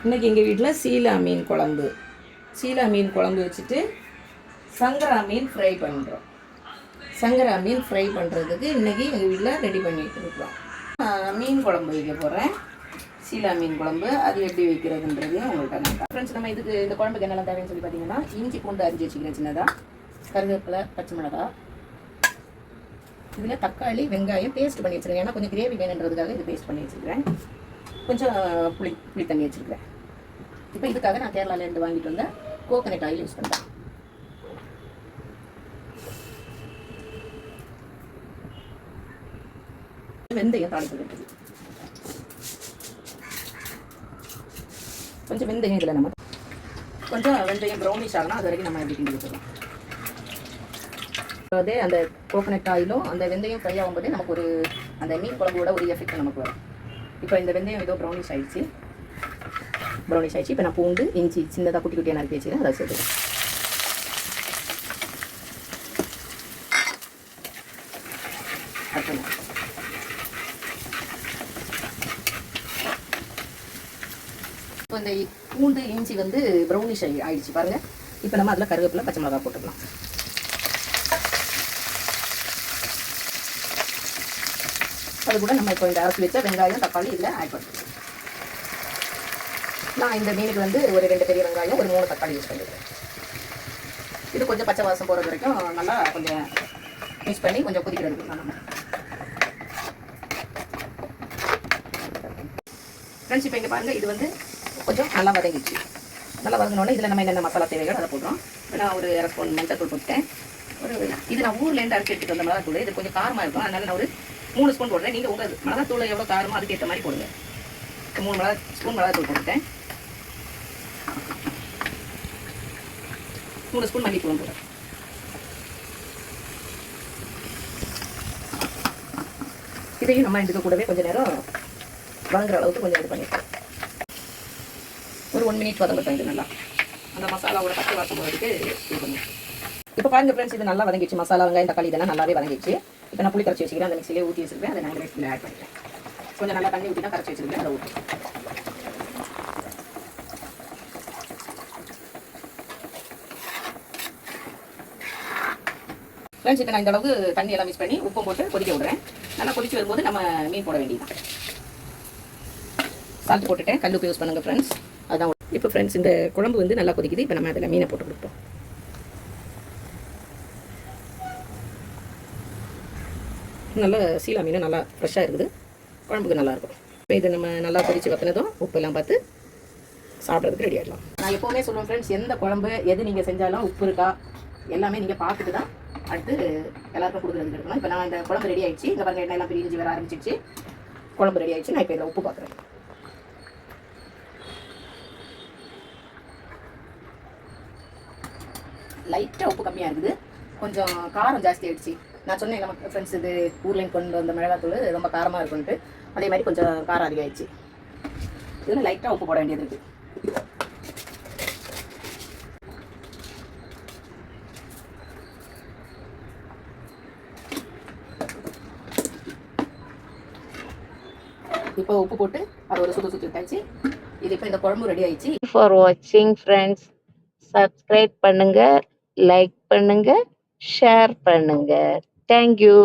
இன்றைக்கி எங்கள் வீட்டில் சீலா மீன் குழம்பு. சீலா மீன் குழம்பு வச்சுட்டு சங்கரா மீன் ஃப்ரை பண்ணுறோம். சங்கரா மீன் ஃப்ரை பண்ணுறதுக்கு இன்றைக்கி எங்கள் வீட்டில் ரெடி பண்ணிட்டு இருக்கிறோம். மீன் குழம்பு வைக்க போகிறேன். சீலா மீன் குழம்பு அது எப்படி வைக்கிறதுன்றதையும் உங்கள்கிட்ட நான் ஃப்ரெண்ட்ஸ், நம்ம இதுக்கு இந்த குழம்புக்கு என்னெல்லாம் தேவைன்னு சொல்லி பார்த்தீங்கன்னா, இஞ்சி பூண்டு அரிஞ்சு வச்சுக்கிறேன் சின்னதாக, கருவேப்பிலை, பச்சை மிளகாய், இதில் தக்காளி, வெங்காயம் பேஸ்ட் பண்ணி வச்சுருக்கேன். ஏன்னா கொஞ்சம் கிரேவி வேணுன்றதுக்காக இது பேஸ்ட் பண்ணி வச்சுருக்கிறேன். கொஞ்சம் புளி தண்ணி வச்சுருக்கிறேன். இப்போ இதுக்காக நான் கேரளாவிலேருந்து வாங்கிட்டு வந்த கோகனட் ஆயில் யூஸ் பண்ணுறேன். வெந்தயம் தாளிப்பு இருக்குது. கொஞ்சம் வெந்தயம் இதில் நம்ம கொஞ்சம் வெந்தயம் ப்ரௌனிஷ் ஆகணும். அது வரைக்கும் நம்ம எப்படி கிண்டி வச்சுக்கலாம். அதாவது அந்த கோகனட் ஆயிலும் அந்த வெந்தயம் ஃப்ரை ஆகும்போதே நமக்கு ஒரு அந்த மீன் குழம்போட ஒரு எஃபெக்ட் நமக்கு வரும். இப்போ இந்த வெந்தயம் ஏதோ ப்ரௌனிஷ் ஆயிடுச்சு. இப்போ நான் பூண்டு, இஞ்சி சின்னதாக குட்டி குட்டியாக நறுக்கி வச்சுக்கிறேன். அதை சேர்த்துக்கிறேன். இப்போ இந்த பூண்டு, இஞ்சி வந்து ப்ரௌனிஷ் ஆயிடுச்சு பாருங்கள். இப்போ நம்ம அதில் கருவேப்பிலை, பச்சை மிளகாய் போட்டுக்கலாம். அது கூட நம்ம இப்போ இந்த அரைச்சி வச்ச வெங்காயம், தக்காளி இதில் ஆட் பண்ணுறோம். நான் இந்த மீனுக்கு வந்து ஒரு 2 பெரிய வெங்காயம், ஒரு 3 தக்காளி யூஸ் பண்ணிடுறேன். இது கொஞ்சம் பச்சை வாசம் போகிறது வரைக்கும் நல்லா கொஞ்சம் மிக்ஸ் பண்ணி கொஞ்சம் கொதிக்கிறதுக்கு நம்ம ஃப்ரெண்ட்ஸ். இப்போ இங்கே பாருங்கள், இது வந்து கொஞ்சம் நல்லா வதங்கிடுச்சு. நல்லா வதங்கினோடனே இதில் நம்ம என்னென்ன மசாலா தேவைகள் அதை போடுறோம். இப்போ நான் ஒரு 1/2 ஸ்பூன் மஞ்சள் தூள் போட்டேன். இது நான் ஊர்லேருந்து அரைச்சி எடுத்துகிட்டு வந்த மிளகாத்தூள். இது கொஞ்சம் காரமாக இருக்கும், அதனால் நான் ஒரு 3 ஸ்பூன் போடுறேன். நீங்கள் உங்கள் மிளகாத்தூள் எவ்வளோ காரமோ அதுக்கேற்ற மாதிரி போடுங்க. 3 ஸ்பூன் மிளகாத்தூள் போட்டுட்டேன். 3 ஸ்பூன் மல்லித்தூள் போடுறேன். இதையும் நம்ம இதுக்கு கூடவே கொஞ்சம் நேரம் வதங்குற அளவுக்கு கொஞ்சம் இது பண்ணிட்டோம். ஒரு 1 மினிட் வதங்கட்டும். இது நல்லா அந்த மசாலாவோட பச்சை வாசம் போகிறதுக்கு இது பண்ணுவோம். இப்போ பாருங்கள் ஃப்ரெண்ட்ஸ், இது நல்லா வதங்கிடுச்சு. மசாலா, வெங்காயம், தக்காளி இதெல்லாம் நல்லாவே வதங்கிடுச்சு. இப்போ நான் புளி கரைச்சி வச்சுக்கிறேன். அந்த மிக்சிலே ஊற்றி வச்சுருக்கேன். அதை நான் ரெஸ்ட்டில் ஆட் பண்ணிக்கிறேன். கொஞ்சம் நல்லா தண்ணி ஊற்றி தான் கரைச்சி வச்சுருக்கேன். அதை ஊற்றி ஃப்ரெண்ட்ஸ், இப்போ நான் இந்த அளவுக்கு தண்ணி எல்லாம் மிக்ஸ் பண்ணி உப்பும் போட்டு கொதிக்க விடுறேன். நல்லா கொதிச்சு வரும்போது நம்ம மீன் போட வேண்டியதான். சால்ட் போட்டுட்டேன். கல் உப்பு யூஸ் பண்ணுங்கள் ஃப்ரெண்ட்ஸ். அதான் இப்போ ஃப்ரெண்ட்ஸ், இந்த குழம்பு வந்து நல்லா கொதிக்குது. இப்போ நம்ம அதில் மீனை போட்டு கொடுப்போம். நல்லா சீலா மீன் நல்லா ஃப்ரெஷ்ஷாக இருக்குது. குழம்புக்கு நல்லாயிருக்கும். இப்போ இது நம்ம நல்லா கொதித்து வற்றினதும் உப்பெல்லாம் பார்த்து சாப்பிட்றதுக்கு ரெடி ஆகிடலாம். நான் எப்போவுமே சொல்லுவேன் ஃப்ரெண்ட்ஸ், எந்த குழம்பு எது நீங்கள் செஞ்சாலும் உப்பு இருக்கா எல்லாமே நீங்கள் பார்த்துட்டு தான் அடுத்து எல்லாருக்கும் கொடுக்குறதுக்கு இருக்கணும். இப்போ நான் இந்த குழம்பு ரெடி ஆகிடுச்சு. இந்த பாருங்கள், எண்ணெய் எல்லாம் பிரிஞ்சு வர ஆரம்பிச்சிடுச்சு. குழம்பு ரெடி ஆகிடுச்சு. நான் இப்போ இதில் உப்பு பார்க்குறேன். லைட்டாக உப்பு கம்மியாக இருக்குது. கொஞ்சம் காரம் ஜாஸ்தி ஆகிடுச்சு. நான் சொன்னேன் நமக்கு ஃப்ரெண்ட்ஸ், இது ஊர்லேருந்து கொண்டு வந்த மிளகாத்தூள் ரொம்ப காரமாக இருக்குன்ட்டு. அதே மாதிரி கொஞ்சம் காரம் அதிகமாகிடுச்சு. இதில் லைட்டாக உப்பு போட வேண்டியது இருக்குது. இப்போ உப்பு போட்டு அது ஒரு சுற்றி விட்டாச்சு. இது இப்போ இந்த குழம்பு ரெடி ஆயிடுச்சு. ஃபார் வாட்சிங் ஃப்ரெண்ட்ஸ், சப்ஸ்கிரைப் பண்ணுங்க, லைக் பண்ணுங்க, ஷேர் பண்ணுங்க. தேங்க்யூ.